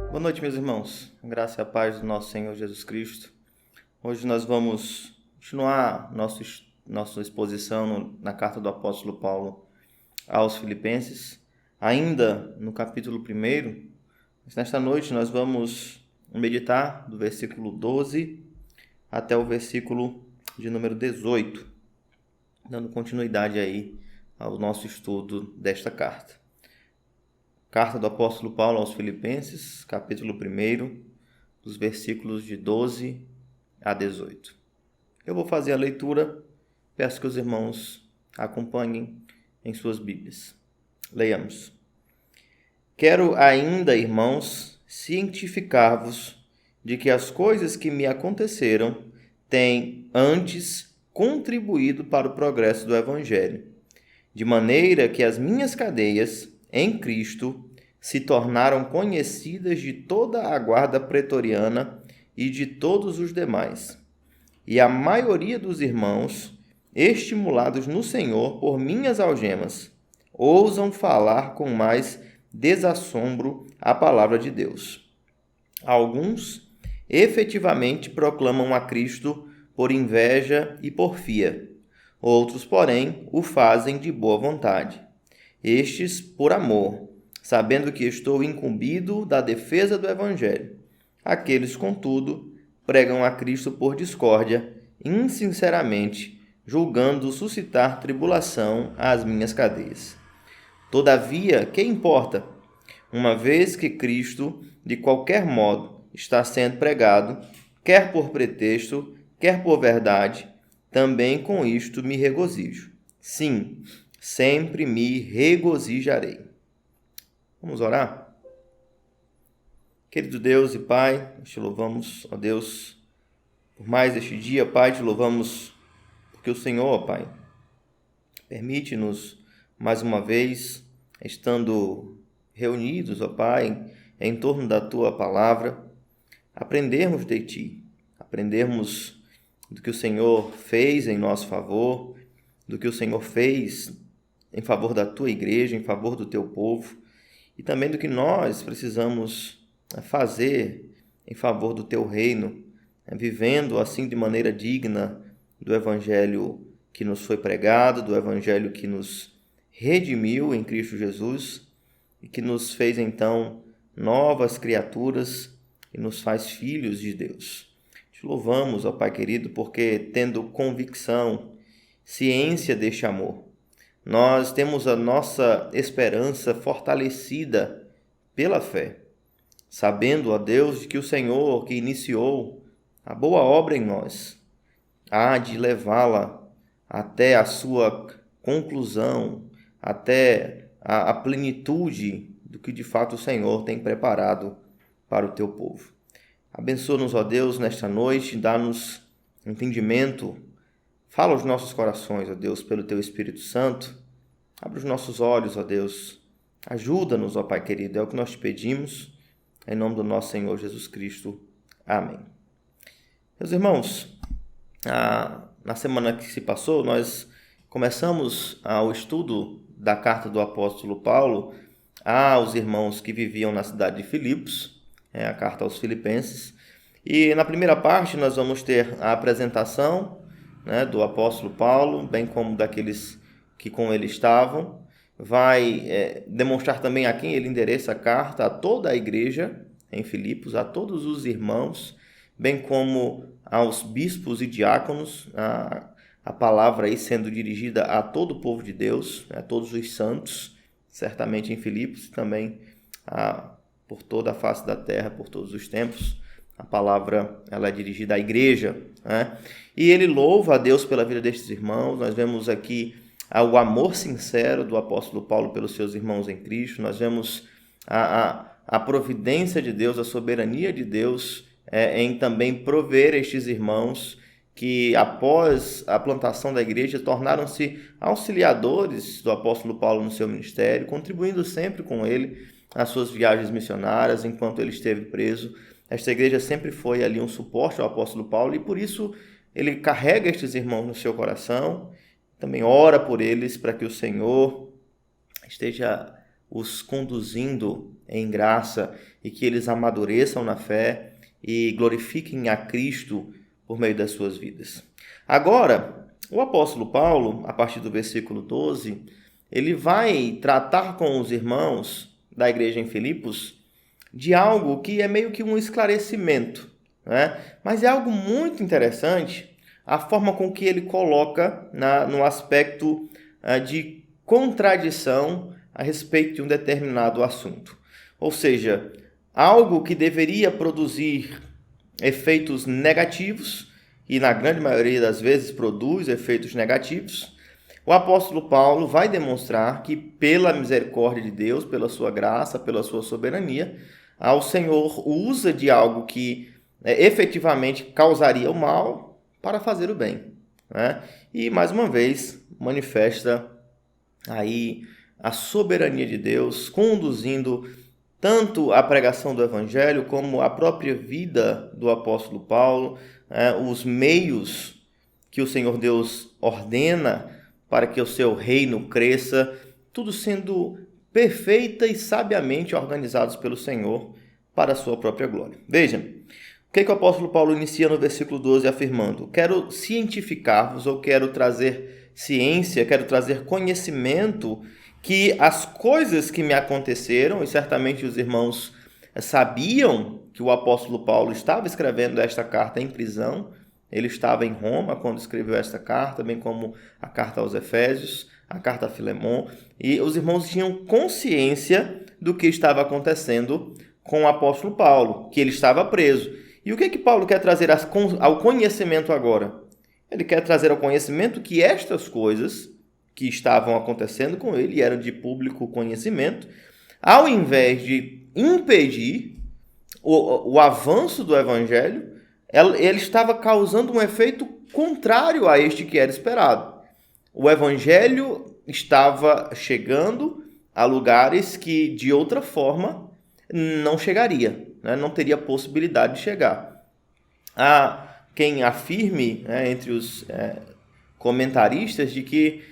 Boa noite, meus irmãos. A graça e a paz do nosso Senhor Jesus Cristo. Hoje nós vamos continuar nossa exposição na carta do apóstolo Paulo aos Filipenses, ainda no capítulo 1. Mas nesta noite nós vamos meditar do versículo 12 até o versículo de número 18, dando continuidade aí ao nosso estudo desta carta. Carta do apóstolo Paulo aos Filipenses, capítulo 1, dos versículos de 12 a 18. Eu vou fazer a leitura, peço que os irmãos acompanhem em suas Bíblias. Leiamos. Quero ainda, irmãos, cientificar-vos de que as coisas que me aconteceram têm antes contribuído para o progresso do Evangelho, de maneira que as minhas cadeias em Cristo se tornaram conhecidas de toda a guarda pretoriana e de todos os demais. E a maioria dos irmãos, estimulados no Senhor por minhas algemas, ousam falar com mais desassombro a palavra de Deus. Alguns efetivamente proclamam a Cristo por inveja e porfia. Outros, porém, o fazem de boa vontade. Estes por amor, sabendo que estou incumbido da defesa do Evangelho. Aqueles, contudo, pregam a Cristo por discórdia, insinceramente, julgando suscitar tribulação às minhas cadeias. Todavia, que importa? Uma vez que Cristo, de qualquer modo, está sendo pregado, quer por pretexto, quer por verdade, também com isto me regozijo. Sim, sempre me regozijarei. Vamos orar? Querido Deus e Pai, te louvamos, ó Deus, por mais este dia, Pai, te louvamos porque o Senhor, ó Pai, permite-nos mais uma vez, estando reunidos, ó Pai, em torno da Tua palavra, aprendermos de Ti, aprendermos do que o Senhor fez em nosso favor, do que o Senhor fez em favor da Tua igreja, em favor do Teu povo, e também do que nós precisamos fazer em favor do Teu reino, vivendo assim de maneira digna do Evangelho que nos foi pregado, do Evangelho que nos redimiu em Cristo Jesus e que nos fez então novas criaturas e nos faz filhos de Deus. Te louvamos, ó Pai querido, porque tendo convicção, ciência deste amor, nós temos a nossa esperança fortalecida pela fé, sabendo, ó Deus, de que o Senhor que iniciou a boa obra em nós, há de levá-la até a sua conclusão, até a plenitude do que de fato o Senhor tem preparado para o teu povo. Abençoa-nos, ó Deus, nesta noite, dá-nos entendimento. Fala aos nossos corações, ó Deus, pelo Teu Espírito Santo. Abre os nossos olhos, ó Deus. Ajuda-nos, ó Pai querido. É o que nós te pedimos, em nome do nosso Senhor Jesus Cristo. Amém. Meus irmãos, na semana que se passou, nós começamos o estudo da carta do apóstolo Paulo aos irmãos que viviam na cidade de Filipos, a carta aos Filipenses. E na primeira parte nós vamos ter a apresentação, do apóstolo Paulo, bem como daqueles que com ele estavam. Vai demonstrar também a quem ele endereça a carta, a toda a igreja em Filipos, a todos os irmãos, bem como aos bispos e diáconos, a palavra aí sendo dirigida a todo o povo de Deus, a todos os santos, certamente em Filipos, também por toda a face da terra, por todos os tempos. A palavra ela é dirigida à igreja, E ele louva a Deus pela vida destes irmãos. Nós vemos aqui o amor sincero do apóstolo Paulo pelos seus irmãos em Cristo. Nós vemos a providência de Deus, a soberania de Deus em também prover estes irmãos que, após a plantação da igreja, tornaram-se auxiliadores do apóstolo Paulo no seu ministério, contribuindo sempre com ele nas suas viagens missionárias enquanto ele esteve preso. Esta igreja sempre foi ali um suporte ao apóstolo Paulo e por isso ele carrega estes irmãos no seu coração, também ora por eles para que o Senhor esteja os conduzindo em graça e que eles amadureçam na fé e glorifiquem a Cristo por meio das suas vidas. Agora, o apóstolo Paulo, a partir do versículo 12, ele vai tratar com os irmãos da igreja em Filipos de algo que é meio que um esclarecimento, né? Mas é algo muito interessante a forma com que ele coloca no aspecto de contradição a respeito de um determinado assunto. Ou seja, algo que deveria produzir efeitos negativos, e na grande maioria das vezes produz efeitos negativos, o apóstolo Paulo vai demonstrar que, pela misericórdia de Deus, pela sua graça, pela sua soberania, o Senhor usa de algo que efetivamente causaria o mal para fazer o bem, né? E, mais uma vez, manifesta aí a soberania de Deus, conduzindo tanto a pregação do Evangelho como a própria vida do apóstolo Paulo, os meios que o Senhor Deus ordena para que o seu reino cresça, tudo sendo perfeita e sabiamente organizados pelo Senhor para a sua própria glória. Veja, o que o apóstolo Paulo inicia no versículo 12 afirmando: quero cientificar-vos, ou quero trazer ciência, quero trazer conhecimento que as coisas que me aconteceram, e certamente os irmãos sabiam que o apóstolo Paulo estava escrevendo esta carta em prisão. Ele estava em Roma quando escreveu esta carta, bem como a carta aos Efésios, a carta a Filemon, e os irmãos tinham consciência do que estava acontecendo com o apóstolo Paulo, que ele estava preso. E o que Paulo quer trazer ao conhecimento agora? Ele quer trazer ao conhecimento que estas coisas que estavam acontecendo com ele eram de público conhecimento, ao invés de impedir o avanço do evangelho, ele estava causando um efeito contrário a este que era esperado. O evangelho estava chegando a lugares que, de outra forma, não chegaria, né? Não teria possibilidade de chegar. Há quem afirme, entre os comentaristas, de que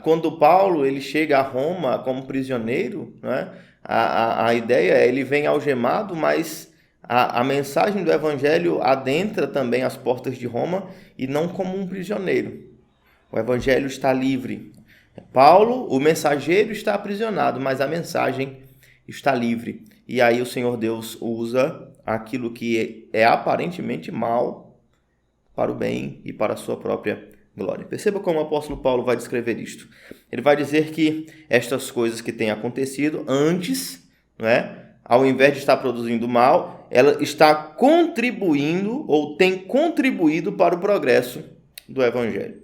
quando Paulo ele chega a Roma como prisioneiro, né, a ideia é ele vem algemado, mas a mensagem do evangelho adentra também as portas de Roma e não como um prisioneiro. O evangelho está livre. Paulo, o mensageiro, está aprisionado, mas a mensagem está livre. E aí o Senhor Deus usa aquilo que é aparentemente mal para o bem e para a sua própria glória. Perceba como o apóstolo Paulo vai descrever isto. Ele vai dizer que estas coisas que têm acontecido antes, ao invés de estar produzindo mal, ela está contribuindo ou tem contribuído para o progresso do evangelho.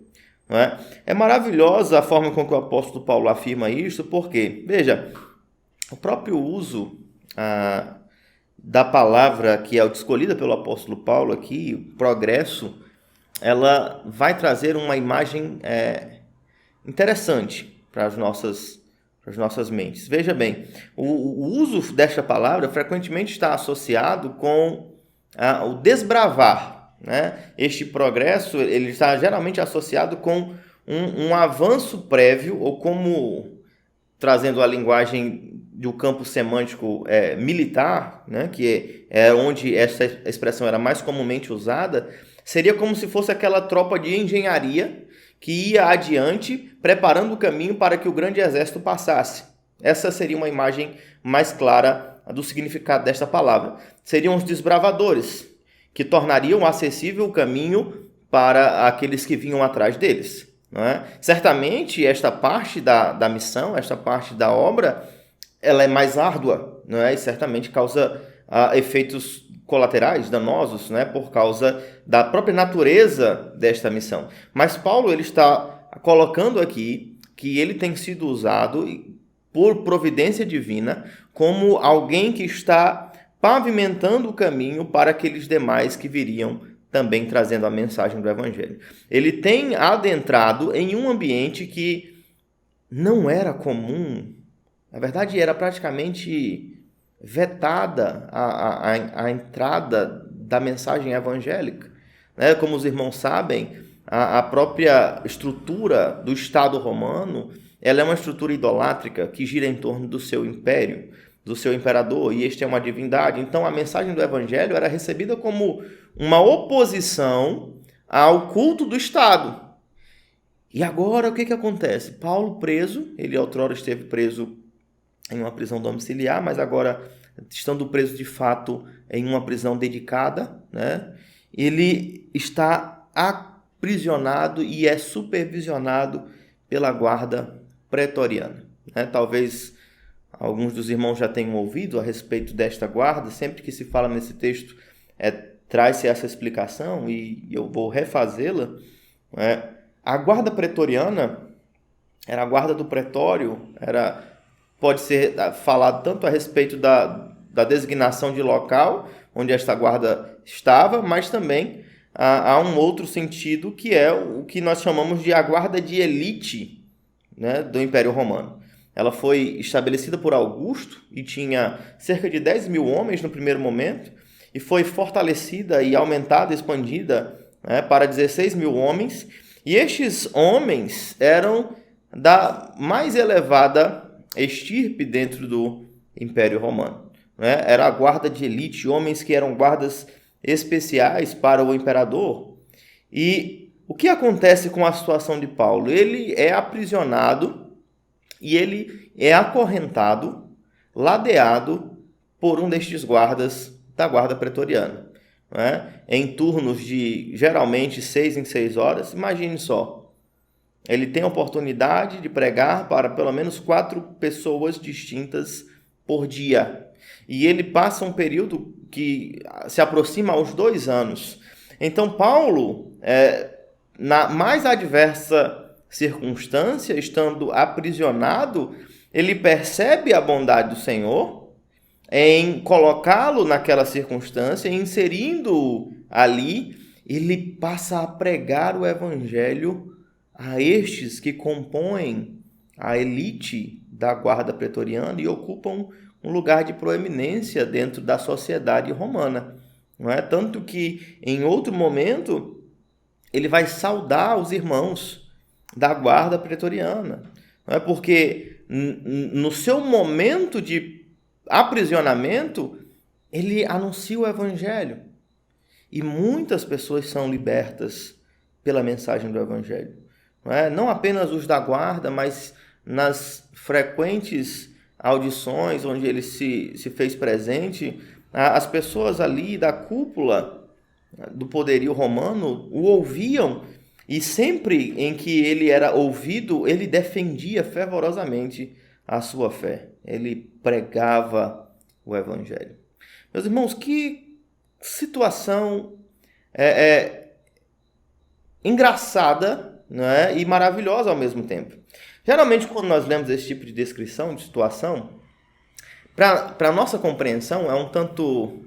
É maravilhosa a forma com que o apóstolo Paulo afirma isso, porque, veja, o próprio uso da palavra que é escolhida pelo apóstolo Paulo aqui, progresso, ela vai trazer uma imagem interessante para as nossas mentes. Veja bem, o uso desta palavra frequentemente está associado com o desbravar, né? Este progresso ele está geralmente associado com um avanço prévio, ou como, trazendo a linguagem do campo semântico militar, né? Que é onde essa expressão era mais comumente usada, seria como se fosse aquela tropa de engenharia que ia adiante, preparando o caminho para que o grande exército passasse. Essa seria uma imagem mais clara do significado desta palavra. Seriam os desbravadores, que tornariam acessível o caminho para aqueles que vinham atrás deles. Certamente, esta parte da missão, esta parte da obra, ela é mais árdua, e certamente causa efeitos colaterais, danosos, por causa da própria natureza desta missão. Mas Paulo ele está colocando aqui que ele tem sido usado por providência divina como alguém que está pavimentando o caminho para aqueles demais que viriam também trazendo a mensagem do evangelho. Ele tem adentrado em um ambiente que não era comum, na verdade era praticamente vetada a entrada da mensagem evangélica. Como os irmãos sabem, a própria estrutura do Estado romano ela é uma estrutura idolátrica que gira em torno do seu império, do seu imperador, e este é uma divindade. Então a mensagem do evangelho era recebida como uma oposição ao culto do Estado. E agora o que acontece? Paulo preso, ele outrora esteve preso em uma prisão domiciliar, mas agora, estando preso de fato em uma prisão dedicada, né, ele está aprisionado e é supervisionado pela guarda pretoriana. Né? Talvez alguns dos irmãos já tenham ouvido a respeito desta guarda. Sempre que se fala nesse texto, traz-se essa explicação e eu vou refazê-la. Né? A guarda pretoriana era a guarda do pretório, pode ser falado tanto a respeito da designação de local onde esta guarda estava, mas também há um outro sentido que é o que nós chamamos de a guarda de elite, né, do Império Romano. Ela foi estabelecida por Augusto e tinha cerca de 10 mil homens no primeiro momento e foi fortalecida e aumentada, expandida, né, para 16 mil homens. E estes homens eram da mais elevada estirpe dentro do Império Romano. Né? Era a guarda de elite, homens que eram guardas especiais para o imperador. E o que acontece com a situação de Paulo? Ele é aprisionado e ele é acorrentado, ladeado por um destes guardas da guarda pretoriana. Né? Em turnos de, geralmente, 6 em 6 horas. Imagine só, ele tem a oportunidade de pregar para pelo menos 4 pessoas distintas por dia. E ele passa um período que se aproxima aos 2 anos. Então, Paulo, na mais adversa circunstância, estando aprisionado, ele percebe a bondade do Senhor em colocá-lo naquela circunstância, inserindo-o ali, ele passa a pregar o evangelho a estes que compõem a elite da guarda pretoriana e ocupam um lugar de proeminência dentro da sociedade romana. Não é? Tanto que, em outro momento, ele vai saudar os irmãos da guarda pretoriana. Não é? Porque, no seu momento de aprisionamento, ele anuncia o evangelho. E muitas pessoas são libertas pela mensagem do evangelho. Não apenas os da guarda, mas nas frequentes audições onde ele se fez presente, as pessoas ali da cúpula do poderio romano o ouviam, e sempre em que ele era ouvido, ele defendia fervorosamente a sua fé. Ele pregava o evangelho. Meus irmãos, que situação engraçada, né, e maravilhosa ao mesmo tempo. Geralmente, quando nós lemos esse tipo de descrição, de situação, para a nossa compreensão é um tanto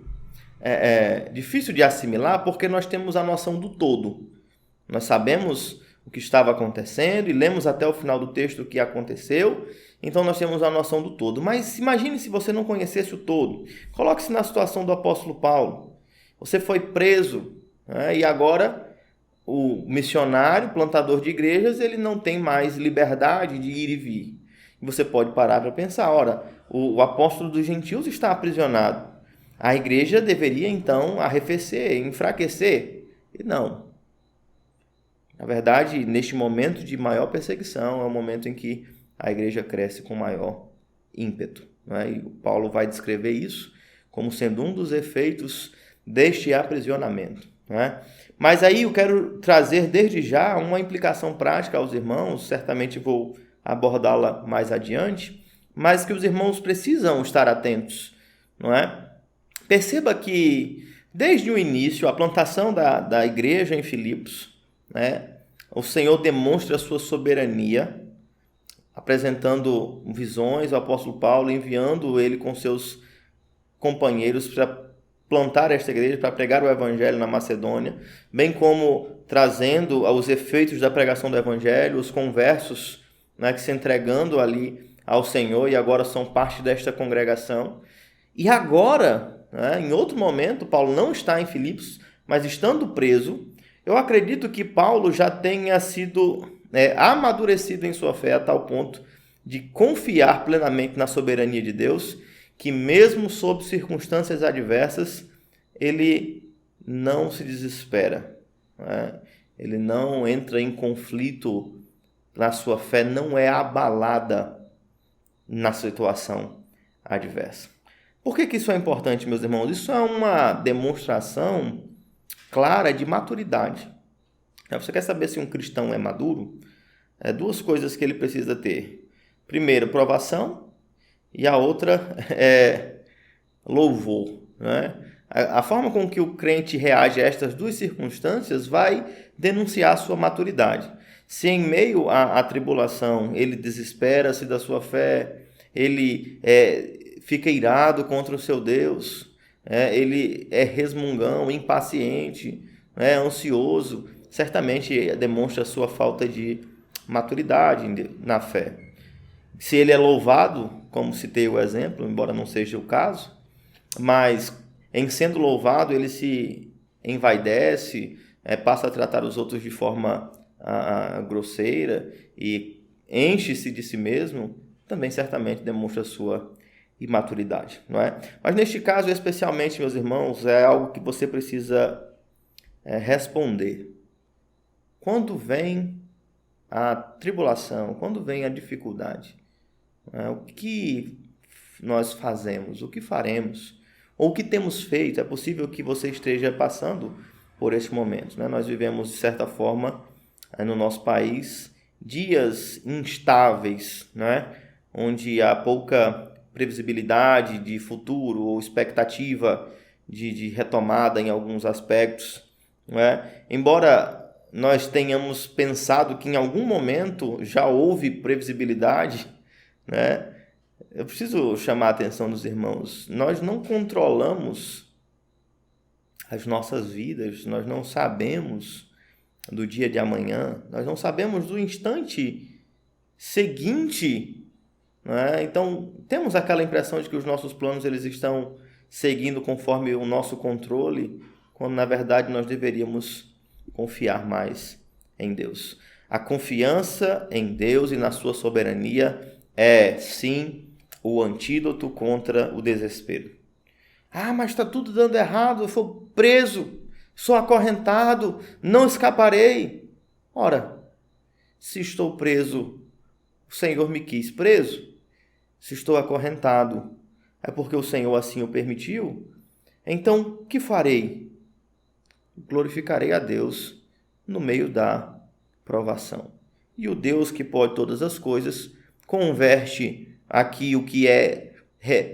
difícil de assimilar, porque nós temos a noção do todo. Nós sabemos o que estava acontecendo e lemos até o final do texto o que aconteceu, então nós temos a noção do todo. Mas imagine se você não conhecesse o todo. Coloque-se na situação do apóstolo Paulo. Você foi preso, né, e agora o missionário, plantador de igrejas, ele não tem mais liberdade de ir e vir. E você pode parar para pensar, ora, o apóstolo dos gentios está aprisionado. A igreja deveria, então, arrefecer, enfraquecer. E não. Na verdade, neste momento de maior perseguição, é o momento em que a igreja cresce com maior ímpeto. Né? E o Paulo vai descrever isso como sendo um dos efeitos deste aprisionamento. Né? Mas aí eu quero trazer desde já uma implicação prática aos irmãos, certamente vou abordá-la mais adiante, mas que os irmãos precisam estar atentos. Não é? Perceba que, desde o início, a plantação da igreja em Filipos, né, o Senhor demonstra a sua soberania, apresentando visões, o apóstolo Paulo enviando ele com seus companheiros para plantar esta igreja, para pregar o evangelho na Macedônia, bem como trazendo os efeitos da pregação do evangelho, os conversos, né, que se entregando ali ao Senhor e agora são parte desta congregação. E agora, né, em outro momento, Paulo não está em Filipos, mas estando preso, eu acredito que Paulo já tenha sido amadurecido em sua fé a tal ponto de confiar plenamente na soberania de Deus, que mesmo sob circunstâncias adversas, ele não se desespera, né? Ele não entra em conflito na sua fé, não é abalada na situação adversa. Por que isso é importante, meus irmãos? Isso é uma demonstração clara de maturidade. Você quer saber se um cristão é maduro? Duas coisas que ele precisa ter. Primeiro, provação, e a outra é louvor, né? A forma com que o crente reage a estas duas circunstâncias vai denunciar sua maturidade. Se em meio à tribulação ele desespera-se da sua fé, ele fica irado contra o seu Deus, ele é resmungão, impaciente, ansioso, certamente demonstra sua falta de maturidade na fé. Se ele é louvado, como citei o exemplo, embora não seja o caso, mas em sendo louvado ele se envaidece, passa a tratar os outros de forma grosseira e enche-se de si mesmo, também certamente demonstra sua imaturidade, não é? Mas neste caso, especialmente, meus irmãos, é algo que você precisa responder. Quando vem a tribulação, quando vem a dificuldade, o que nós fazemos, o que faremos, ou o que temos feito? É possível que você esteja passando por esse momento, né? Nós vivemos, de certa forma, no nosso país, dias instáveis, né? Onde há pouca previsibilidade de futuro ou expectativa de retomada em alguns aspectos, né? Embora nós tenhamos pensado que em algum momento já houve previsibilidade, né? Eu preciso chamar a atenção dos irmãos. Nós não controlamos as nossas vidas, nós não sabemos do dia de amanhã, nós não sabemos do instante seguinte, né? Então, temos aquela impressão de que os nossos planos eles estão seguindo conforme o nosso controle, quando na verdade nós deveríamos confiar mais em Deus. A confiança em Deus e na sua soberania é, sim, o antídoto contra o desespero. Mas está tudo dando errado, eu sou preso, sou acorrentado, não escaparei. Ora, se estou preso, o Senhor me quis preso. Se estou acorrentado, é porque o Senhor assim o permitiu. Então, o que farei? Glorificarei a Deus no meio da provação. E o Deus que pode todas as coisas converte aqui o que é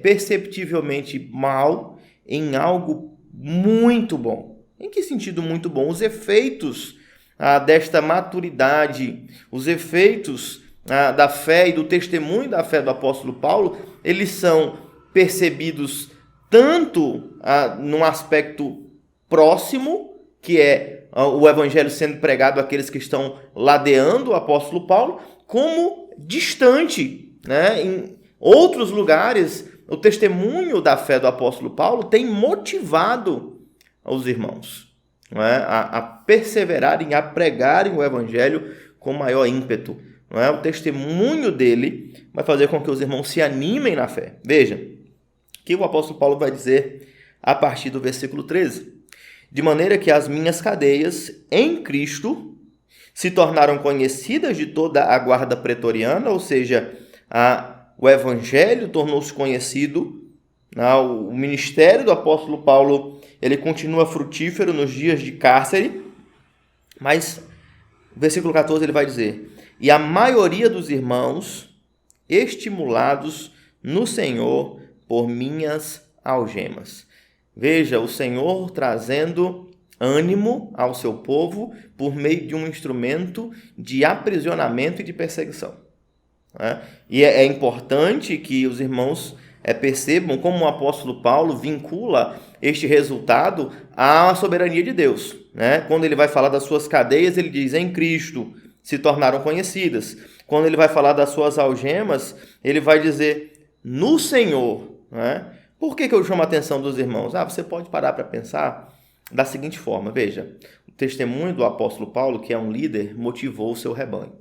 perceptivelmente mal em algo muito bom. Em que sentido muito bom? Os efeitos desta maturidade, os efeitos da fé e do testemunho da fé do apóstolo Paulo, eles são percebidos tanto num aspecto próximo, que é o evangelho sendo pregado àqueles que estão ladeando o apóstolo Paulo, como distante, né? Em outros lugares, o testemunho da fé do apóstolo Paulo tem motivado os irmãos, não é? a perseverarem, a pregarem o evangelho com maior ímpeto. Não é? O testemunho dele vai fazer com que os irmãos se animem na fé. Veja, o que o apóstolo Paulo vai dizer a partir do versículo 13. De maneira que as minhas cadeias em Cristo se tornaram conhecidas de toda a guarda pretoriana, ou seja, o evangelho tornou-se conhecido, o ministério do apóstolo Paulo ele continua frutífero nos dias de cárcere, mas no versículo 14 ele vai dizer: e a maioria dos irmãos estimulados no Senhor por minhas algemas. Veja, o Senhor trazendo ânimo ao seu povo por meio de um instrumento de aprisionamento e de perseguição. E é importante que os irmãos percebam como o apóstolo Paulo vincula este resultado à soberania de Deus. Quando ele vai falar das suas cadeias, ele diz: em Cristo se tornaram conhecidas. Quando ele vai falar das suas algemas, ele vai dizer: no Senhor. Por que eu chamo a atenção dos irmãos? Você pode parar para pensar da seguinte forma. Veja, o testemunho do apóstolo Paulo, que é um líder, motivou o seu rebanho.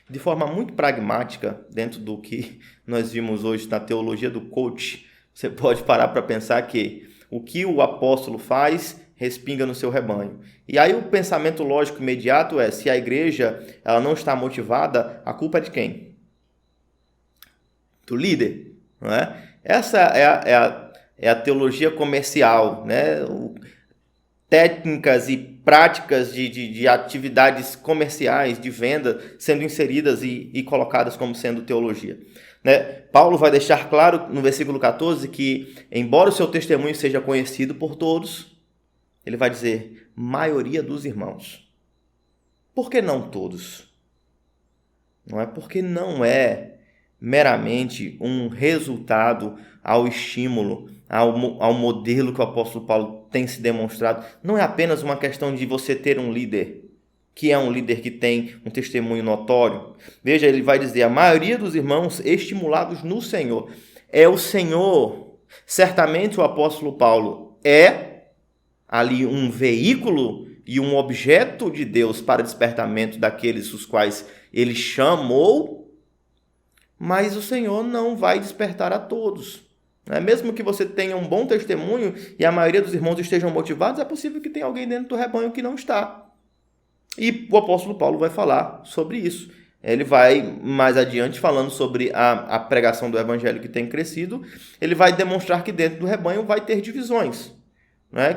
De forma muito pragmática, dentro do que nós vimos hoje na teologia do coach, você pode parar para pensar que o que o apóstolo faz respinga no seu rebanho. E aí o pensamento lógico imediato é, se a igreja ela não está motivada, a culpa é de quem? Do líder, não é? Essa é a teologia comercial, né? Técnicas e práticas de atividades comerciais, de venda, sendo inseridas e colocadas como sendo teologia. Né? Paulo vai deixar claro no versículo 14 que, embora o seu testemunho seja conhecido por todos, ele vai dizer, maioria dos irmãos. Por que não todos? Não é porque não é meramente um resultado ao estímulo, ao modelo que o apóstolo Paulo tem se demonstrado. Não é apenas uma questão de você ter um líder, que é um líder que tem um testemunho notório. Veja, ele vai dizer, a maioria dos irmãos estimulados no Senhor. É o Senhor. Certamente o apóstolo Paulo é ali um veículo e um objeto de Deus para despertamento daqueles os quais ele chamou, mas o Senhor não vai despertar a todos. Mesmo que você tenha um bom testemunho e a maioria dos irmãos estejam motivados, é possível que tenha alguém dentro do rebanho que não está. E o apóstolo Paulo vai falar sobre isso. Ele vai mais adiante falando sobre a pregação do evangelho que tem crescido. Ele vai demonstrar que dentro do rebanho vai ter divisões.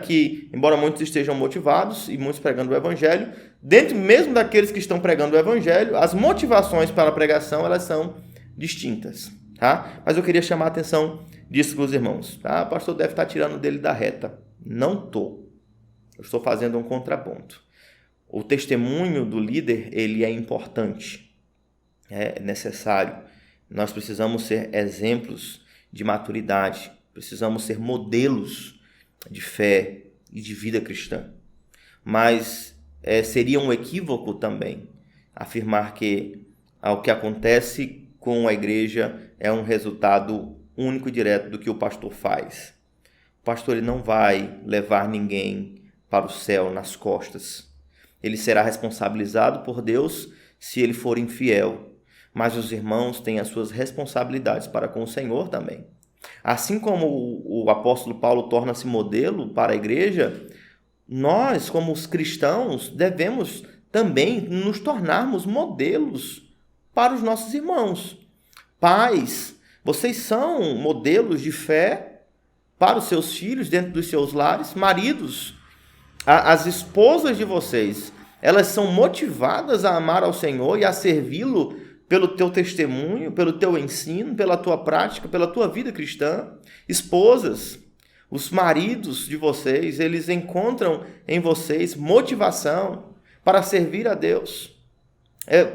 Que, embora muitos estejam motivados e muitos pregando o evangelho, dentro mesmo daqueles que estão pregando o evangelho, as motivações para a pregação elas são distintas. Tá? Mas eu queria chamar a atenção disso para os irmãos. Tá? O pastor deve estar tirando dele da reta. Não estou. Eu estou fazendo um contraponto. O testemunho do líder ele é importante. É necessário. Nós precisamos ser exemplos de maturidade. Precisamos ser modelos de fé e de vida cristã. Mas seria um equívoco também afirmar que o que acontece com a igreja é um resultado único e direto do que o pastor faz. O pastor ele não vai levar ninguém para o céu nas costas. Ele será responsabilizado por Deus se ele for infiel. Mas os irmãos têm as suas responsabilidades para com o Senhor também. Assim como o apóstolo Paulo torna-se modelo para a igreja, nós, como os cristãos, devemos também nos tornarmos modelos para os nossos irmãos. Pais, vocês são modelos de fé para os seus filhos dentro dos seus lares. Maridos, as esposas de vocês, elas são motivadas a amar ao Senhor e a servi-lo pelo teu testemunho, pelo teu ensino, pela tua prática, pela tua vida cristã. Esposas, os maridos de vocês, eles encontram em vocês motivação para servir a Deus.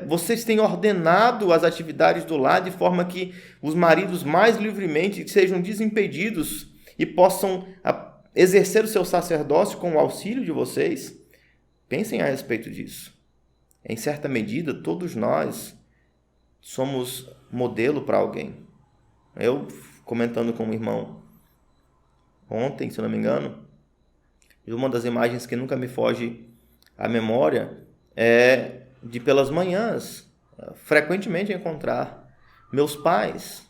Vocês têm ordenado as atividades do lar de forma que os maridos mais livremente sejam desimpedidos e possam exercer o seu sacerdócio com o auxílio de vocês. Pensem a respeito disso. Em certa medida, todos nós somos modelo para alguém. Eu, comentando com um irmão ontem, se não me engano, uma das imagens que nunca me foge à memória é de pelas manhãs, frequentemente encontrar meus pais,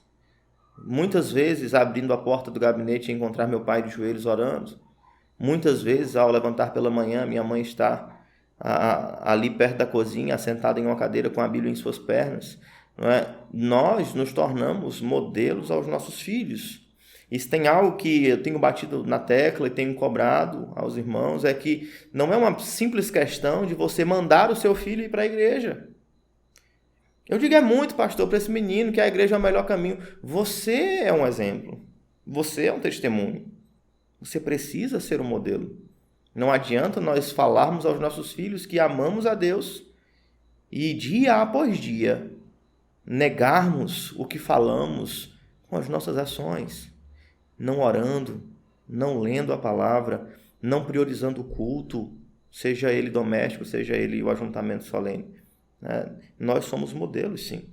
muitas vezes abrindo a porta do gabinete e encontrar meu pai de joelhos orando. Muitas vezes, ao levantar pela manhã, minha mãe está ali perto da cozinha, sentada em uma cadeira com a Bíblia em suas pernas. Não é? Nós nos tornamos modelos aos nossos filhos. Isso tem algo que eu tenho batido na tecla e tenho cobrado aos irmãos, é que não é uma simples questão de você mandar o seu filho ir para a igreja. Eu digo muito, pastor, para esse menino que a igreja é o melhor caminho. Você é um exemplo. Você é um testemunho. Você precisa ser um modelo. Não adianta nós falarmos aos nossos filhos que amamos a Deus e dia após dia negarmos o que falamos com as nossas ações, não orando, não lendo a palavra, não priorizando o culto, seja ele doméstico, seja ele o ajuntamento solene. Nós somos modelos, sim.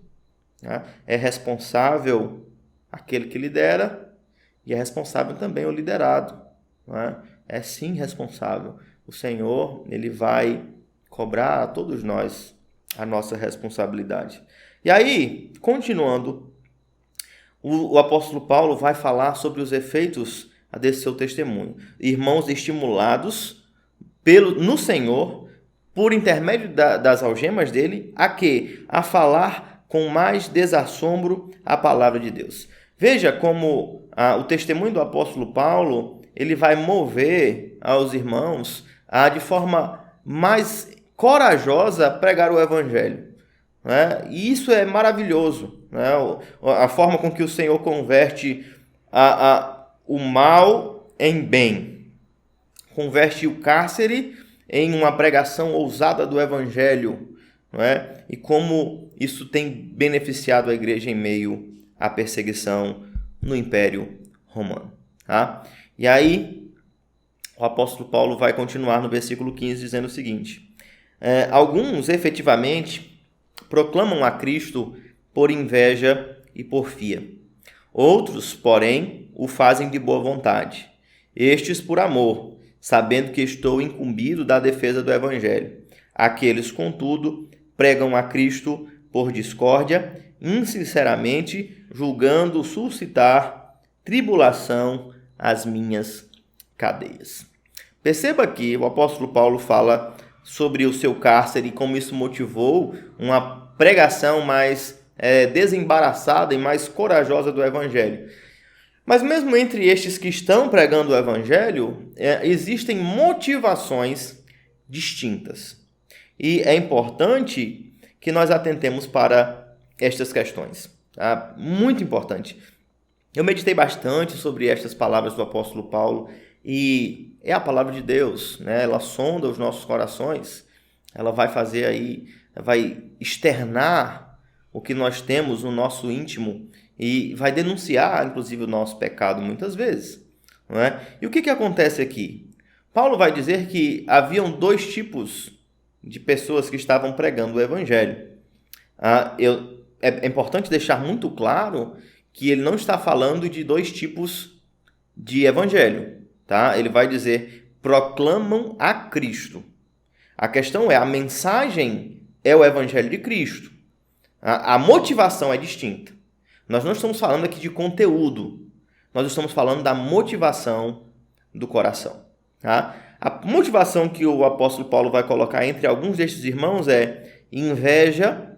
É responsável aquele que lidera e é responsável também o liderado. É sim responsável. O Senhor, ele vai cobrar a todos nós a nossa responsabilidade. E aí, continuando, o apóstolo Paulo vai falar sobre os efeitos desse seu testemunho. Irmãos estimulados no Senhor, por intermédio das algemas dele, a quê? A falar com mais desassombro a palavra de Deus. Veja como o testemunho do apóstolo Paulo, ele vai mover aos irmãos de forma mais corajosa pregar o evangelho. Né? E isso é maravilhoso, né? A forma com que o Senhor converte o mal em bem, converte o cárcere em uma pregação ousada do evangelho, né? E como isso tem beneficiado a igreja em meio à perseguição no Império Romano. Tá? E aí o apóstolo Paulo vai continuar no versículo 15 dizendo o seguinte: alguns efetivamente proclamam a Cristo por inveja e porfia. Outros, porém, o fazem de boa vontade. Estes por amor, sabendo que estou incumbido da defesa do Evangelho. Aqueles, contudo, pregam a Cristo por discórdia, insinceramente, julgando suscitar tribulação às minhas cadeias. Perceba que o apóstolo Paulo fala sobre o seu cárcere e como isso motivou uma pregação mais desembaraçada e mais corajosa do Evangelho. Mas mesmo entre estes que estão pregando o Evangelho, existem motivações distintas. E é importante que nós atentemos para estas questões. Tá? Muito importante. Eu meditei bastante sobre estas palavras do apóstolo Paulo e é a palavra de Deus, né? Ela sonda os nossos corações, ela vai fazer aí, vai externar o que nós temos no nosso íntimo e vai denunciar, inclusive, o nosso pecado muitas vezes. Não é? E o que acontece aqui? Paulo vai dizer que haviam dois tipos de pessoas que estavam pregando o evangelho. É importante deixar muito claro que ele não está falando de dois tipos de evangelho. Tá? Ele vai dizer, proclamam a Cristo. A questão é, a mensagem é o evangelho de Cristo. A motivação é distinta. Nós não estamos falando aqui de conteúdo. Nós estamos falando da motivação do coração. Tá? A motivação que o apóstolo Paulo vai colocar entre alguns destes irmãos é inveja,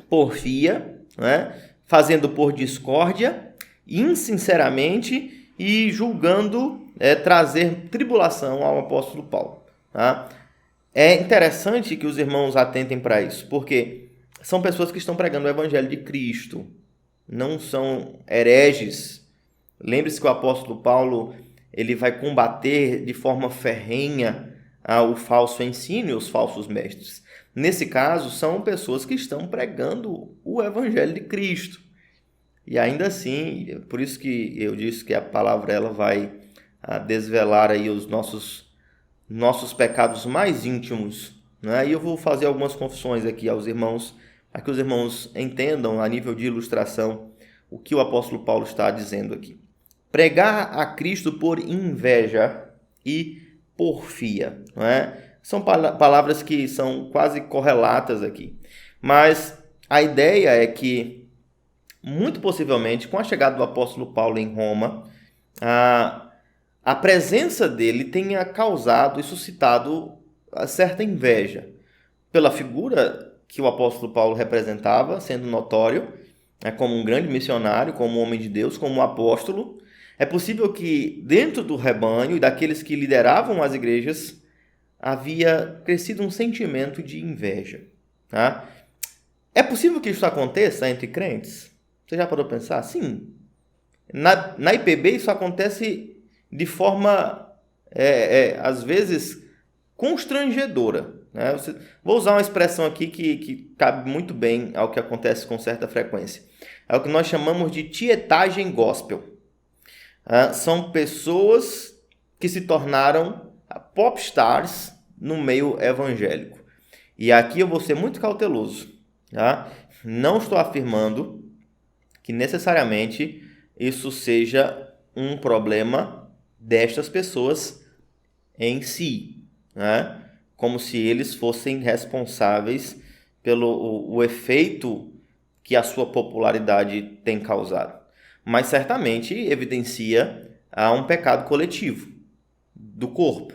porfia, né? Fazendo por discórdia, insinceramente e julgando trazer tribulação ao apóstolo Paulo. Tá? É interessante que os irmãos atentem para isso, porque são pessoas que estão pregando o evangelho de Cristo, não são hereges. Lembre-se que o apóstolo Paulo ele vai combater de forma ferrenha o falso ensino e os falsos mestres. Nesse caso, são pessoas que estão pregando o evangelho de Cristo. E ainda assim, por isso que eu disse que a palavra ela vai desvelar aí os nossos pecados mais íntimos. Né? E eu vou fazer algumas confissões aqui aos irmãos, para que os irmãos entendam, a nível de ilustração, o que o apóstolo Paulo está dizendo aqui. Pregar a Cristo por inveja e porfia. Não é? São palavras que são quase correlatas aqui. Mas a ideia é que, muito possivelmente, com a chegada do apóstolo Paulo em Roma, a presença dele tenha causado e suscitado certa inveja pela figura que o apóstolo Paulo representava, sendo notório, como um grande missionário, como um homem de Deus, como um apóstolo. É possível que dentro do rebanho e daqueles que lideravam as igrejas havia crescido um sentimento de inveja. Tá? É possível que isso aconteça entre crentes? Você já parou para pensar? Sim. Na IPB isso acontece de forma, às vezes, constrangedora. Né? Vou usar uma expressão aqui que cabe muito bem ao que acontece com certa frequência. É o que nós chamamos de tietagem gospel. São pessoas que se tornaram popstars no meio evangélico. E aqui eu vou ser muito cauteloso. Tá? Não estou afirmando que necessariamente isso seja um problema destas pessoas em si, né? Como se eles fossem responsáveis pelo o efeito que a sua popularidade tem causado, mas certamente evidencia um pecado coletivo do corpo,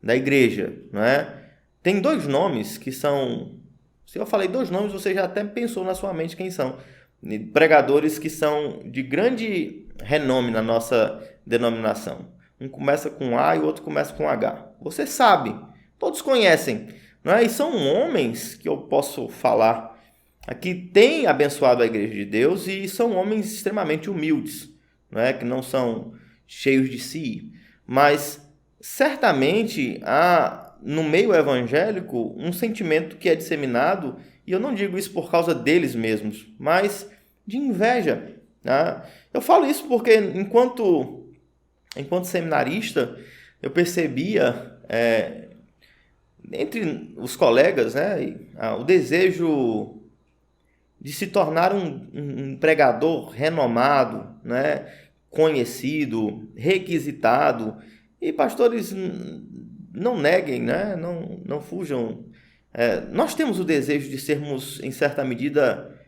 da igreja, não é? Tem dois nomes que são... Se eu falei dois nomes, você já até pensou na sua mente quem são. Pregadores que são de grande renome na nossa denominação. Um começa com A e o outro começa com H. Você sabe, todos conhecem, não é? E são homens que eu posso falar aqui, têm abençoado a igreja de Deus e são homens extremamente humildes, não é? Que não são cheios de si, mas certamente há no meio evangélico um sentimento que é disseminado, e eu não digo isso por causa deles mesmos, mas de inveja, né? Eu falo isso porque enquanto seminarista eu percebia entre os colegas, né, o desejo de se tornar um pregador renomado, né, conhecido, requisitado. E pastores, não neguem, né? Não fujam. Nós temos o desejo de sermos, em certa medida,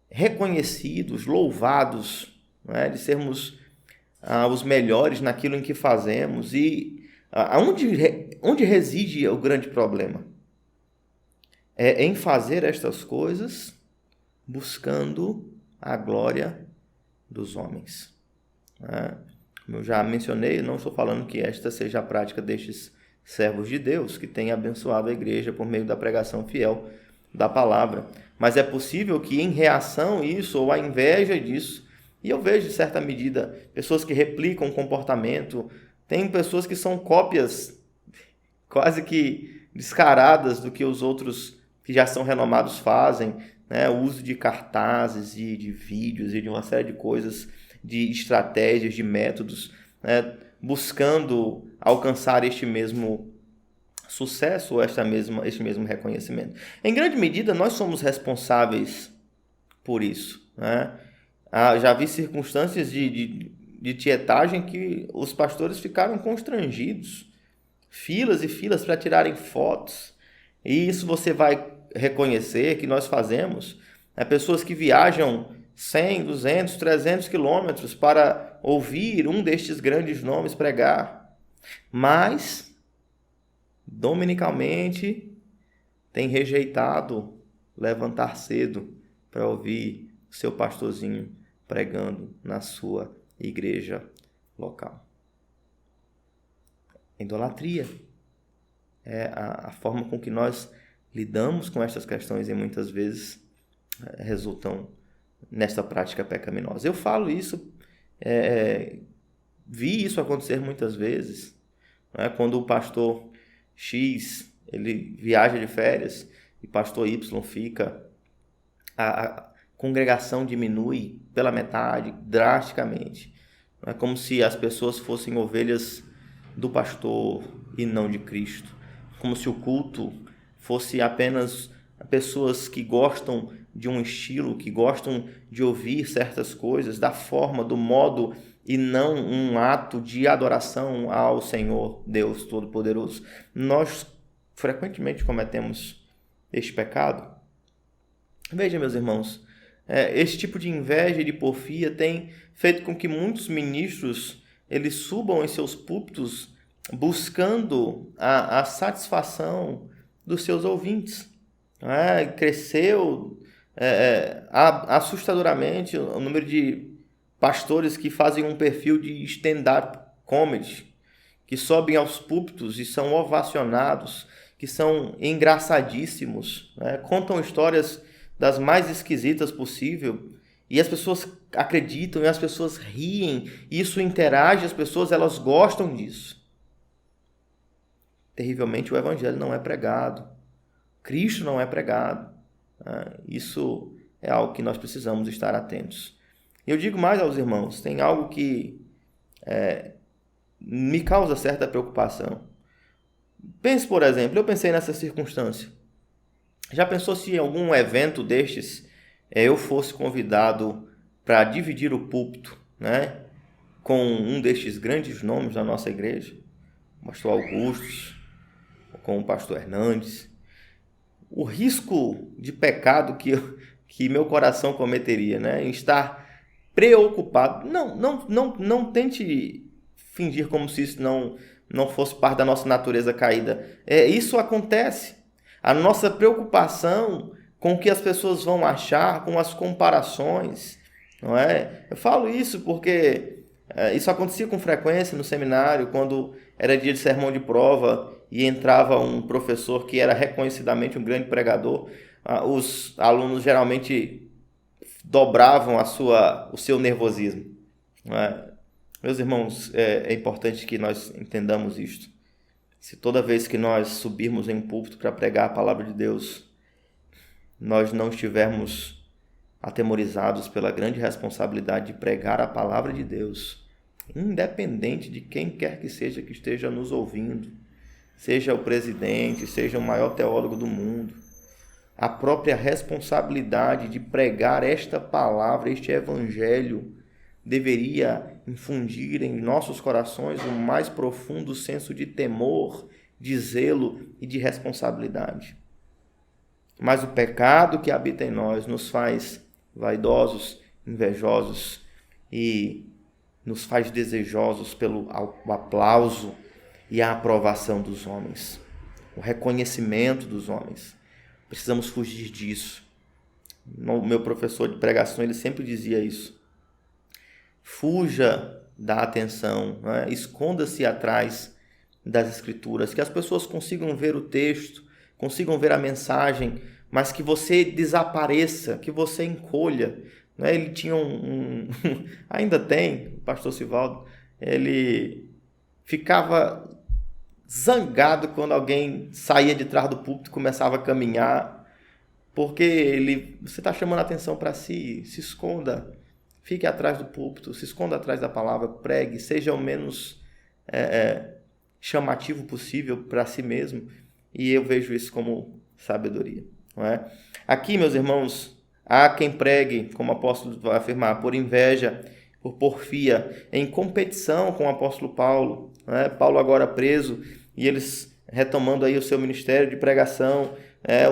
reconhecidos, louvados, né? De sermos os melhores naquilo em que fazemos. E onde reside o grande problema? É em fazer estas coisas buscando a glória dos homens, né? Como eu já mencionei, não estou falando que esta seja a prática destes servos de Deus, que têm abençoado a igreja por meio da pregação fiel da palavra. Mas é possível que em reação a isso, ou a inveja disso, e eu vejo, em certa medida, pessoas que replicam o comportamento, tem pessoas que são cópias quase que descaradas do que os outros que já são renomados fazem, né? O uso de cartazes e de vídeos e de uma série de coisas, de estratégias, de métodos, né? Buscando alcançar este mesmo sucesso ou este mesmo reconhecimento. Em grande medida, nós somos responsáveis por isso, né? Já vi circunstâncias de tietagem que os pastores ficaram constrangidos, filas e filas para tirarem fotos, e isso você vai reconhecer que nós fazemos, né? Pessoas que viajam 100, 200, 300 quilômetros para ouvir um destes grandes nomes pregar, mas dominicalmente tem rejeitado levantar cedo para ouvir seu pastorzinho pregando na sua igreja local. Idolatria é a forma com que nós lidamos com estas questões e muitas vezes resultam nesta prática pecaminosa. Eu falo isso, vi isso acontecer muitas vezes, né? Quando o pastor X ele viaja de férias e pastor Y fica, a congregação diminui pela metade, drasticamente. É como se as pessoas fossem ovelhas do pastor e não de Cristo. Como se o culto fosse apenas pessoas que gostam de um estilo, que gostam de ouvir certas coisas, da forma, do modo, e não um ato de adoração ao Senhor Deus Todo-Poderoso. Nós frequentemente cometemos este pecado. Veja, meus irmãos, esse tipo de inveja e de porfia tem feito com que muitos ministros eles subam em seus púlpitos buscando a satisfação dos seus ouvintes. Cresceu assustadoramente o número de pastores que fazem um perfil de stand-up comedy, que sobem aos púlpitos e são ovacionados, que são engraçadíssimos, contam histórias das mais esquisitas possível, e as pessoas acreditam, e as pessoas riem, e isso interage, as pessoas elas gostam disso. Terrivelmente o evangelho não é pregado, Cristo não é pregado. Isso é algo que nós precisamos estar atentos. E eu digo mais aos irmãos, tem algo que me causa certa preocupação. Pense, por exemplo, eu pensei nessa circunstância. Já pensou se em algum evento destes eu fosse convidado para dividir o púlpito, né, com um destes grandes nomes da nossa igreja, o pastor Augusto, com o pastor Hernandes? o risco de pecado que meu coração cometeria, né? Em estar preocupado. Não tente fingir como se isso não fosse parte da nossa natureza caída. Isso acontece. A nossa preocupação com o que as pessoas vão achar, com as comparações, não é? Eu falo isso porque isso acontecia com frequência no seminário, quando era dia de sermão de prova e entrava um professor que era reconhecidamente um grande pregador. Os alunos geralmente dobravam o seu nervosismo, não é? Meus irmãos, é importante que nós entendamos isto. Se toda vez que nós subirmos em um púlpito para pregar a palavra de Deus, nós não estivermos atemorizados pela grande responsabilidade de pregar a palavra de Deus, independente de quem quer que seja que esteja nos ouvindo, seja o presidente, seja o maior teólogo do mundo, a própria responsabilidade de pregar esta palavra, este evangelho, deveria infundir em nossos corações o mais profundo senso de temor, de zelo e de responsabilidade. Mas o pecado que habita em nós nos faz vaidosos, invejosos e nos faz desejosos pelo aplauso e a aprovação dos homens, o reconhecimento dos homens. Precisamos fugir disso. O meu professor de pregação, ele sempre dizia isso. Fuja da atenção, né? Esconda-se atrás das Escrituras, que as pessoas consigam ver o texto, consigam ver a mensagem, mas que você desapareça, que você encolha. Né? Ele tinha ainda tem, o pastor Sivaldo, ele ficava zangado quando alguém saía de trás do púlpito e começava a caminhar, porque você está chamando a atenção para si, se esconda. Fique atrás do púlpito, se esconda atrás da palavra, pregue, seja o menos chamativo possível para si mesmo. E eu vejo isso como sabedoria. Não é? Aqui, meus irmãos, há quem pregue, como o apóstolo vai afirmar, por inveja, por porfia, em competição com o apóstolo Paulo. Não é? Paulo agora preso e eles retomando aí o seu ministério de pregação,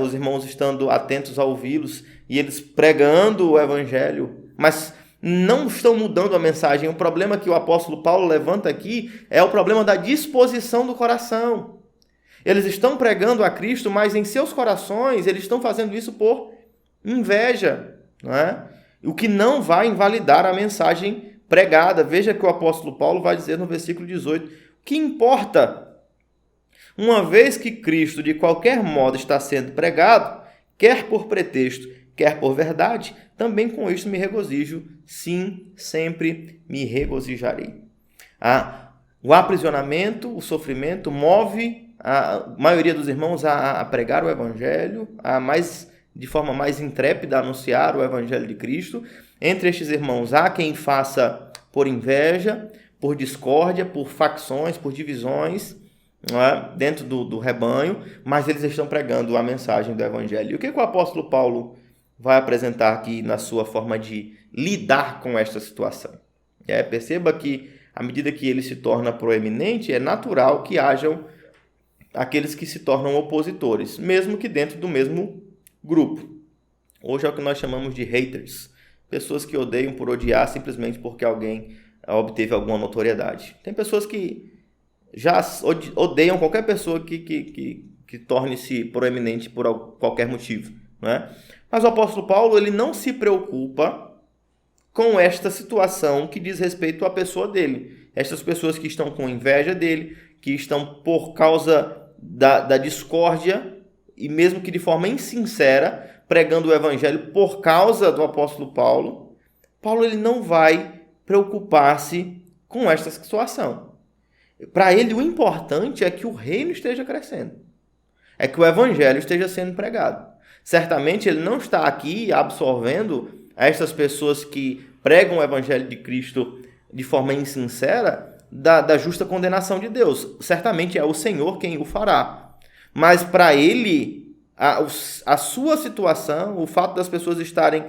os irmãos estando atentos a ouvi-los e eles pregando o evangelho, mas não estão mudando a mensagem. O problema que o apóstolo Paulo levanta aqui é o problema da disposição do coração. Eles estão pregando a Cristo, mas em seus corações eles estão fazendo isso por inveja, não é? O que não vai invalidar a mensagem pregada. Veja que o apóstolo Paulo vai dizer no versículo 18: o que importa? Uma vez que Cristo de qualquer modo está sendo pregado, quer por pretexto, quer por verdade, também com isto me regozijo, sim, sempre me regozijarei. O aprisionamento, o sofrimento move a maioria dos irmãos a pregar o evangelho, de forma mais intrépida a anunciar o evangelho de Cristo. Entre estes irmãos há quem faça por inveja, por discórdia, por facções, por divisões, não é? Dentro do rebanho, mas eles estão pregando a mensagem do evangelho. E o que o apóstolo Paulo vai apresentar aqui na sua forma de lidar com esta situação? Perceba que, à medida que ele se torna proeminente, é natural que hajam aqueles que se tornam opositores, mesmo que dentro do mesmo grupo. Hoje é o que nós chamamos de haters, pessoas que odeiam por odiar simplesmente porque alguém obteve alguma notoriedade. Tem pessoas que já odeiam qualquer pessoa que torne-se proeminente por qualquer motivo, não é? Mas o apóstolo Paulo, ele não se preocupa com esta situação que diz respeito à pessoa dele. Estas pessoas que estão com inveja dele, que estão por causa da discórdia, e mesmo que de forma insincera, pregando o evangelho por causa do apóstolo Paulo, ele não vai preocupar-se com esta situação. Para ele, o importante é que o reino esteja crescendo, é que o evangelho esteja sendo pregado. Certamente ele não está aqui absorvendo estas pessoas que pregam o evangelho de Cristo de forma insincera da justa condenação de Deus. Certamente é o Senhor quem o fará. Mas para ele, a sua situação, o fato das pessoas estarem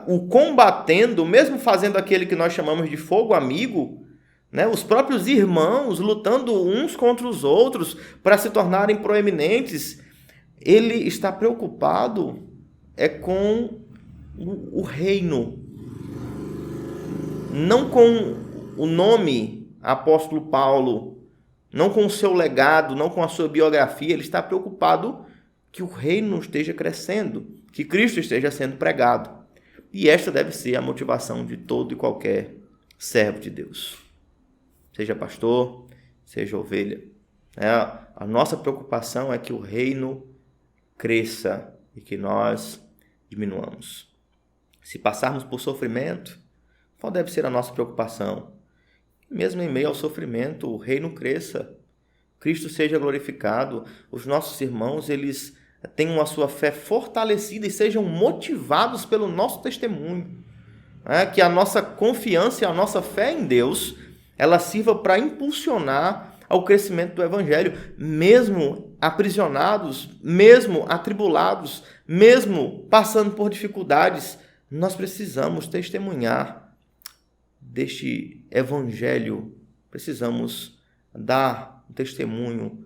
o combatendo, mesmo fazendo aquele que nós chamamos de fogo amigo, né? Os próprios irmãos lutando uns contra os outros para se tornarem proeminentes, ele está preocupado com o reino, não com o nome apóstolo Paulo, não com o seu legado, não com a sua biografia. Ele está preocupado que o reino esteja crescendo, que Cristo esteja sendo pregado. E esta deve ser a motivação de todo e qualquer servo de Deus. Seja pastor, seja ovelha. A nossa preocupação é que o reino cresça e que nós diminuamos. Se passarmos por sofrimento, qual deve ser a nossa preocupação? Mesmo em meio ao sofrimento, o reino cresça, Cristo seja glorificado, os nossos irmãos eles tenham a sua fé fortalecida e sejam motivados pelo nosso testemunho. Que a nossa confiança e a nossa fé em Deus ela sirva para impulsionar ao crescimento do Evangelho, mesmo aprisionados, mesmo atribulados, mesmo passando por dificuldades. Nós precisamos testemunhar deste Evangelho, precisamos dar um testemunho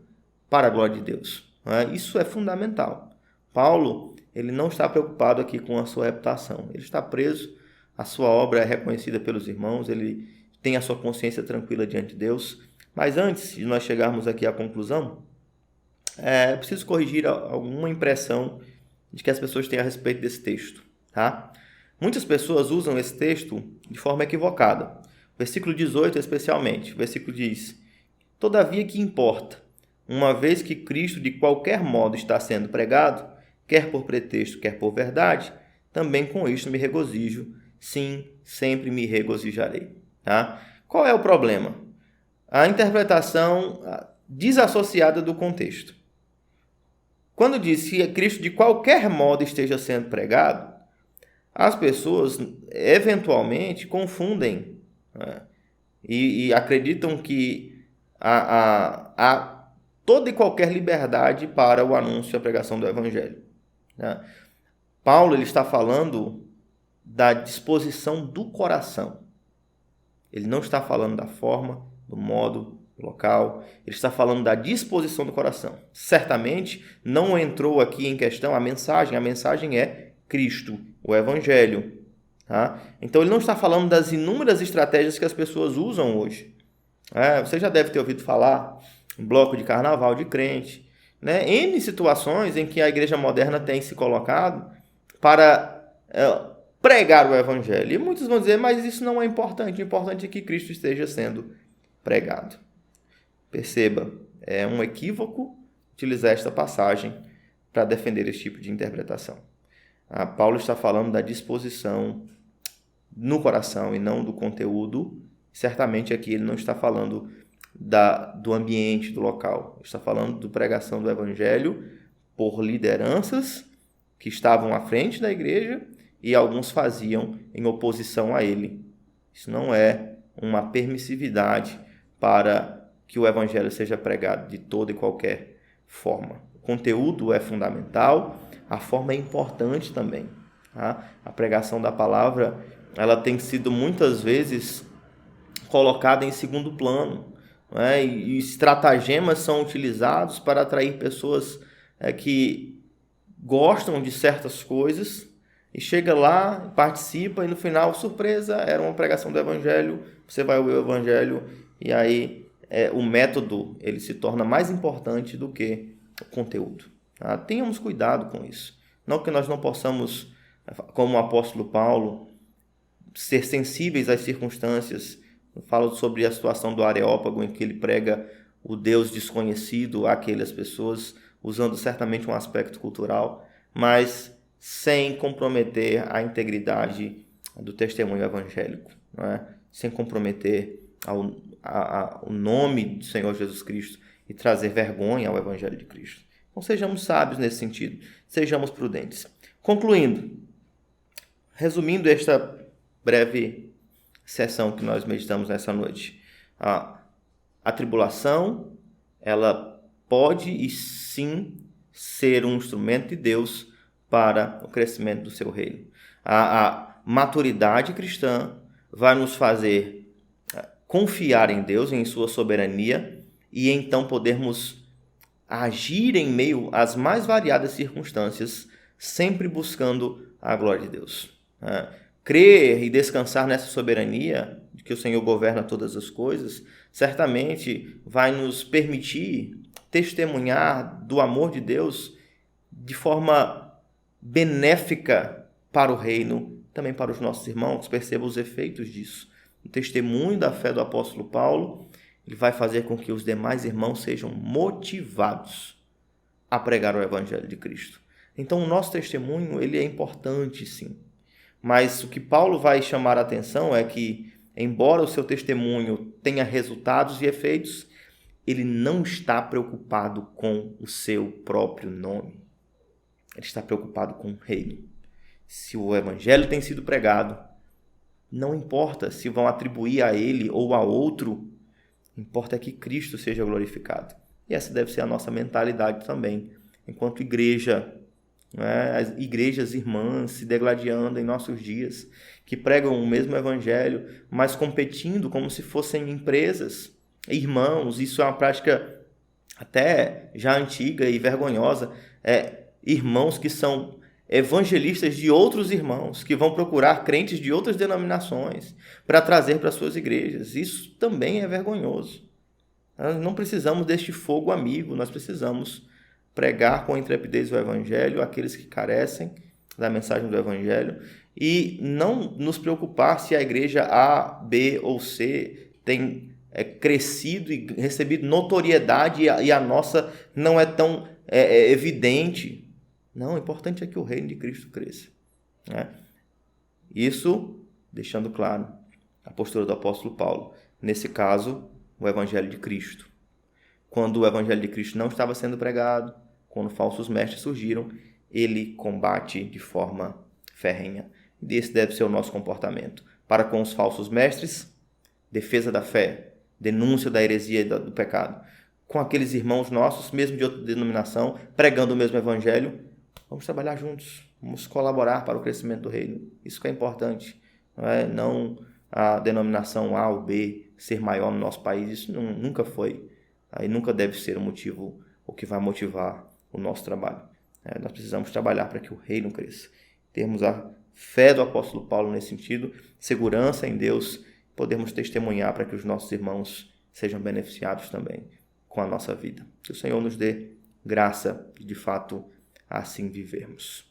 para a glória de Deus. Isso é fundamental. Paulo, ele não está preocupado aqui com a sua reputação, ele está preso, a sua obra é reconhecida pelos irmãos, ele tem a sua consciência tranquila diante de Deus. Mas antes de nós chegarmos aqui à conclusão, preciso corrigir alguma impressão de que as pessoas têm a respeito desse texto. Tá? Muitas pessoas usam esse texto de forma equivocada. O versículo 18 especialmente. O versículo diz: todavia que importa, uma vez que Cristo de qualquer modo está sendo pregado, quer por pretexto, quer por verdade, também com isto me regozijo, sim, sempre me regozijarei. Tá? Qual é o problema? A interpretação desassociada do contexto. Quando diz que Cristo de qualquer modo esteja sendo pregado, as pessoas eventualmente confundem e acreditam que há toda e qualquer liberdade para o anúncio e a pregação do Evangelho. Paulo ele está falando da disposição do coração. Ele não está falando da forma, do modo, do local. Ele está falando da disposição do coração. Certamente não entrou aqui em questão a mensagem. A mensagem é Cristo, o Evangelho. Tá? Então ele não está falando das inúmeras estratégias que as pessoas usam hoje. Você já deve ter ouvido falar em bloco de carnaval de crente. N situações em que a igreja moderna tem se colocado para pregar o Evangelho. E muitos vão dizer, mas isso não é importante. O importante é que Cristo esteja sendo pregado. Perceba, é um equívoco utilizar esta passagem para defender esse tipo de interpretação. Paulo está falando da disposição no coração e não do conteúdo. Certamente aqui ele não está falando do ambiente, do local. Ele está falando da pregação do Evangelho por lideranças que estavam à frente da igreja e alguns faziam em oposição a ele. Isso não é uma permissividade para que o Evangelho seja pregado de toda e qualquer forma. O conteúdo é fundamental, a forma é importante também. Tá? A pregação da palavra ela tem sido muitas vezes colocada em segundo plano, e estratagemas são utilizados para atrair pessoas que gostam de certas coisas e chega lá, participa e no final, surpresa, era uma pregação do Evangelho, você vai ouvir o Evangelho e aí o método ele se torna mais importante do que o conteúdo. Tá? Tenhamos cuidado com isso. Não que nós não possamos, como o apóstolo Paulo, ser sensíveis às circunstâncias. Eu falo sobre a situação do Areópago, em que ele prega o Deus desconhecido àquelas pessoas, usando certamente um aspecto cultural, mas sem comprometer a integridade do testemunho evangélico, sem comprometer o nome do Senhor Jesus Cristo e trazer vergonha ao Evangelho de Cristo. Então sejamos sábios nesse sentido, sejamos prudentes. Concluindo, resumindo esta breve sessão que nós meditamos nessa noite, a tribulação ela pode e sim ser um instrumento de Deus para o crescimento do seu reino. A maturidade cristã vai nos fazer confiar em Deus, em sua soberania, e então podermos a agir em meio às mais variadas circunstâncias, sempre buscando a glória de Deus. Crer e descansar nessa soberania, de que o Senhor governa todas as coisas, certamente vai nos permitir testemunhar do amor de Deus de forma benéfica para o reino, também para os nossos irmãos. Perceba os efeitos disso. O testemunho da fé do apóstolo Paulo, ele vai fazer com que os demais irmãos sejam motivados a pregar o evangelho de Cristo. Então, o nosso testemunho, ele é importante, sim. Mas o que Paulo vai chamar a atenção é que, embora o seu testemunho tenha resultados e efeitos, ele não está preocupado com o seu próprio nome. Ele está preocupado com o reino. Se o evangelho tem sido pregado, não importa se vão atribuir a ele ou a outro, importa que Cristo seja glorificado. E essa deve ser a nossa mentalidade também, enquanto igreja, as igrejas irmãs se degladiando em nossos dias, que pregam o mesmo evangelho, mas competindo como se fossem empresas, irmãos. Isso é uma prática até já antiga e vergonhosa. Irmãos que são evangelistas de outros irmãos, que vão procurar crentes de outras denominações para trazer para suas igrejas. Isso também é vergonhoso. Nós não precisamos deste fogo amigo, nós precisamos pregar com intrepidez o evangelho àqueles que carecem da mensagem do evangelho e não nos preocupar se a igreja A, B ou C tem crescido e recebido notoriedade e a nossa não é tão evidente. Não, o importante é que o reino de Cristo cresça. Isso deixando claro a postura do apóstolo Paulo. Nesse caso, o evangelho de Cristo. Quando o evangelho de Cristo não estava sendo pregado, quando falsos mestres surgiram, ele combate de forma ferrenha. E esse deve ser o nosso comportamento. Para com os falsos mestres, defesa da fé, denúncia da heresia e do pecado. Com aqueles irmãos nossos, mesmo de outra denominação, pregando o mesmo evangelho, vamos trabalhar juntos, vamos colaborar para o crescimento do reino. Isso que é importante. Não a denominação A ou B ser maior no nosso país, isso nunca foi. E nunca deve ser o que vai motivar o nosso trabalho. Nós precisamos trabalhar para que o reino cresça. Termos a fé do apóstolo Paulo nesse sentido, segurança em Deus, podemos testemunhar para que os nossos irmãos sejam beneficiados também com a nossa vida. Que o Senhor nos dê graça de fato assim vivermos.